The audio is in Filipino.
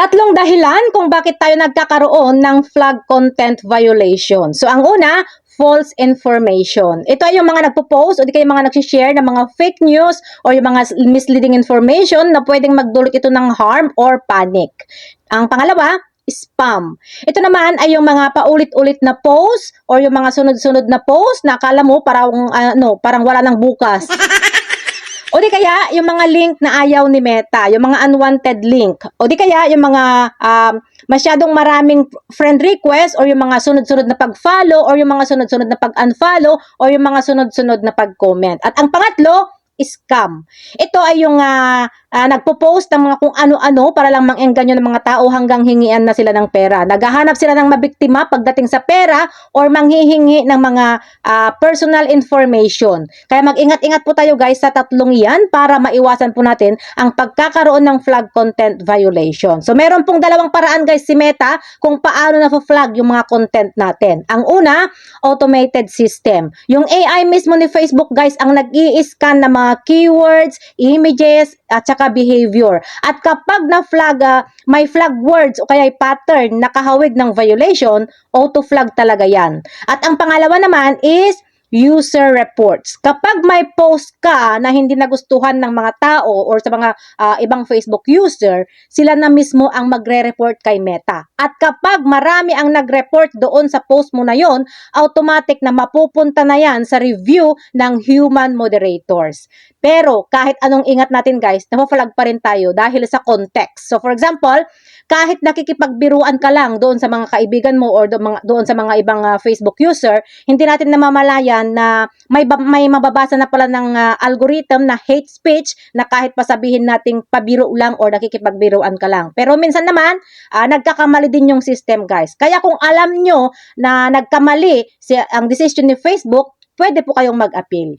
Tatlong dahilan kung bakit tayo nagkakaroon ng flag content violation. So ang una, false information. Ito ay yung mga nagpo-post o di kaya mga nag-share ng mga fake news o yung mga misleading information na pwedeng magdulot ito ng harm or panic. Ang pangalawa, spam. Ito naman ay yung mga paulit-ulit na post or yung mga sunod-sunod na post na akala mo parang wala nang bukas. O di kaya, yung mga link na ayaw ni Meta, yung mga unwanted link. O di kaya, yung mga masyadong maraming friend request or yung mga sunod-sunod na pag-follow or yung mga sunod-sunod na pag-unfollow or yung mga sunod-sunod na pag-comment. At ang pangatlo, scam. Ito ay yung nagpo-post ng mga kung ano-ano para lang mang-engganyo ng mga tao hanggang hingian na sila ng pera. Naghahanap sila ng mabiktima pagdating sa pera or manghihingi ng mga personal information. Kaya mag-ingat-ingat po tayo guys sa tatlong yan para maiwasan po natin ang pagkakaroon ng flag content violation. So meron pong dalawang paraan guys si Meta kung paano na-flag yung mga content natin. Ang una, automated system. Yung AI mismo ni Facebook guys ang nag-i-scan ng mga keywords, images, at saka behavior. At kapag may flag words o kaya pattern nakahawig ng violation, auto-flag talaga yan. At ang pangalawa naman is user reports. Kapag may post ka na hindi nagustuhan ng mga tao or sa mga ibang Facebook user, sila na mismo ang magre-report kay Meta. At kapag marami ang nag-report doon sa post mo na yon, automatic na mapupunta na yan sa review ng human moderators. Pero kahit anong ingat natin guys, napaflag pa rin tayo dahil sa context. So for example, kahit nakikipagbiruan ka lang doon sa mga kaibigan mo or doon sa mga ibang Facebook user, hindi natin namamalayan na may mababasa na pala ng algorithm na hate speech na kahit pasabihin nating pabiro lang or nakikipagbiruan ka lang. Pero minsan naman, nagkakamali din yung system guys. Kaya kung alam nyo na nagkamali ang decision ni Facebook, pwede po kayong mag-appeal.